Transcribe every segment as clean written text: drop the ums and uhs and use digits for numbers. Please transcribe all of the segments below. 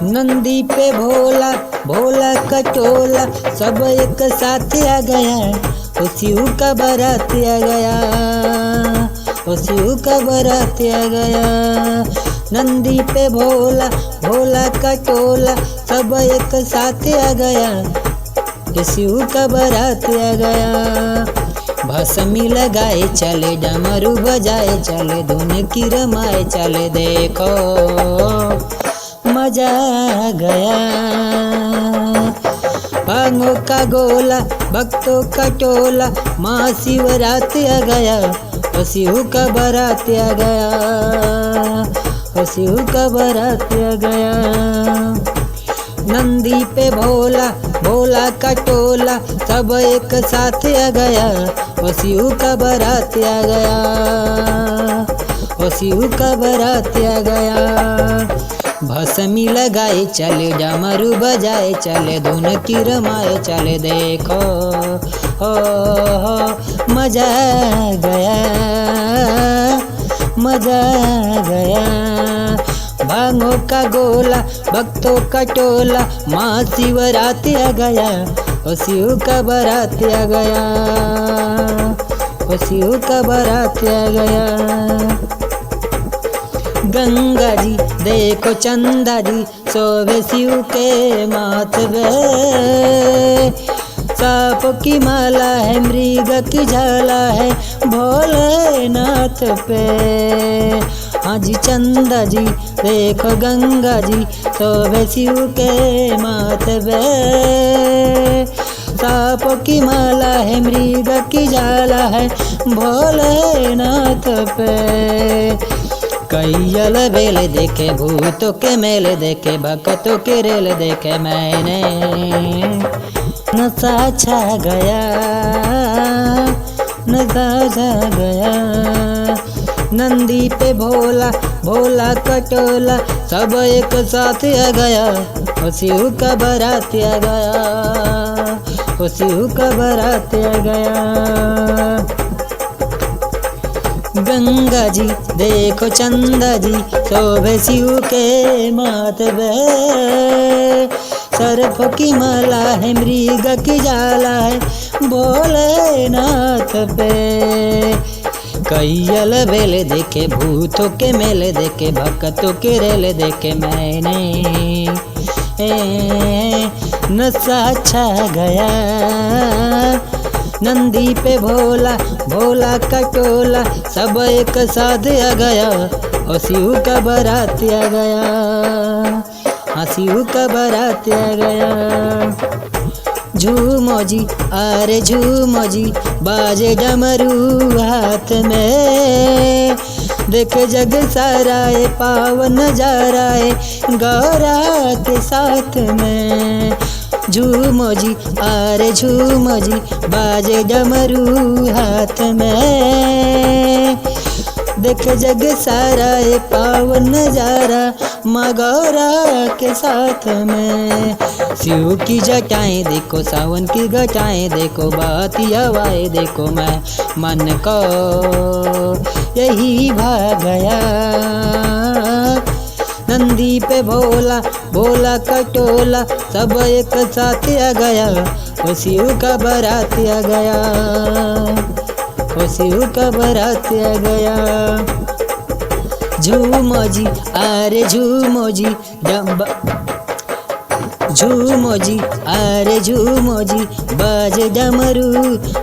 नंदी पे भोला भोला कटोला सब एक साथ आ गया। ओ शिव का बारात आ गया, ओ शिव का बारात आ गया। नंदी पे भोला भोला कटोला सब एक साथ आ गया। ओ शिव का बारात आ गया। भस्मी लगाए चले, डमरू बजाए चले, धुन की रमाए चले, देखो मजा आ गया। भांगों का गोला भक्तों का टोला, महाशिवरात आ गया। ओ शिव का बारात आ गया, ओ शिव का बारात आ गया। नंदी पे भोला भोला का टोला सब एक साथ आ गया। ओ शिव का बारात आ गया, ओ शिव का बारात आ गया। भस्मी लगाए चले, डमरू बजाए चले, धुन की रमाए चले, देखो हो मजा आ गया, मजा आ गया। भांगों का गोला भक्तों का टोला, महाशिवरात आ गया। ओ शिव का बारात आ गया, ओ शिव का बारात आ गया। गंगा जी देखो चंदा जी सोवे शिव के माथे। सांप की माला है, मृग की झाला है भोलेनाथ पे। हाँ जी चंदा जी देखो गंगा जी सोवे शिव के माथे पे। सांप की माला है, मृग की झाला है भोलेनाथ पे। कई अलबेले देखे, भूतों के मेले देखे, भक्तों के रेल देखे मैंने। नशा छा गया, नशा छा गया। नंदी पे भोला भोला कटोला सब एक साथ आ गया। ओ शिव का बारात आ गया, ओ शिव का बारात आ गया। गंगा जी देखो चंदा जी शोभे शिव के माथे पे। सर्प की माला है, मृग की जाला है भोलेनाथ पे। कई अलबेले देखे, भूतों के मेले देखे, भक्तों के रेले देखे मैंने। नशा छा गया। नंदी पे भोला भोला कटोला सब एक साथ आ गया। और शिव का बारात आ गया, हाँ शिव का बारात आ गया। झूमो जी अरे झूमो जी बाजे डमरू हाथ में। देख जग सारा है पावन नजारा है गौरा के साथ में। झूमो जी अरे झूमो जी बाजे डमरू हाथ में। देख जग सारा ये पावन नजारा माँ गौरा के साथ में। शिव की जटाएं देखो, सावन की घटाएं देखो, बहती हवाएं देखो, मैं मन को यही भाग गया। नंदी पे भोला भोला कटोला सब एक साथ आ गया। वो शिव का बारात आ गया, वो शिव का बारात आ गया। झूमो जी अरे झूमो जी झूमो जी अरे झूमो जी बाजे डमरू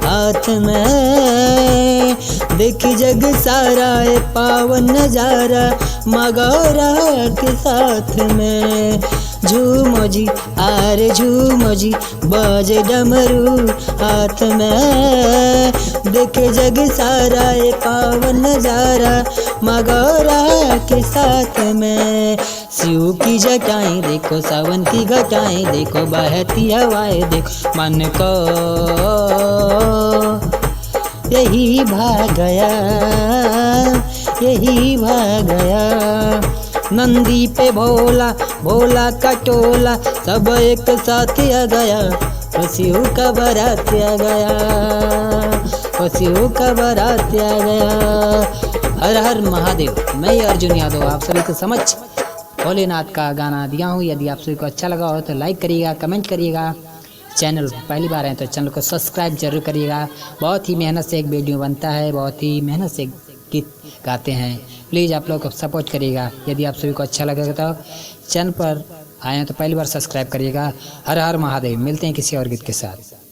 हाथ में। देखी जग सारा है पावन नजारा माँ गौरा के साथ में। झूमो जी अरे झूमो जी बाजे डमरू हाथ में। देखे जग सारा है पावन नजारा माँ गौरा के साथ में। शिव की जटाएं देखो, सावन की घटाएं देखो, बहती हवाएं देखो, मन को यही भाग गया, यही भाग गया। नंदी पे भोला भोला कटोला सब एक साथ आ गया। तो शिव का बारात आ गया, तो शिव का बारात आ गया। हर हर महादेव। मैं अर्जुन यादव आप सभी को समझ भोलेनाथ का गाना दिया हूँ। यदि आप सभी को अच्छा लगा हो तो लाइक करिएगा, कमेंट करिएगा। चैनल पहली बार है तो चैनल को सब्सक्राइब जरूर करिएगा। बहुत ही मेहनत से एक वीडियो बनता है, बहुत ही मेहनत से गीत गाते हैं। प्लीज़ आप लोग को सपोर्ट करिएगा। यदि आप सभी को अच्छा लगेगा तो चैनल पर आए हैं तो पहली बार सब्सक्राइब करिएगा। हर हर महादेव। मिलते हैं किसी और गीत के साथ।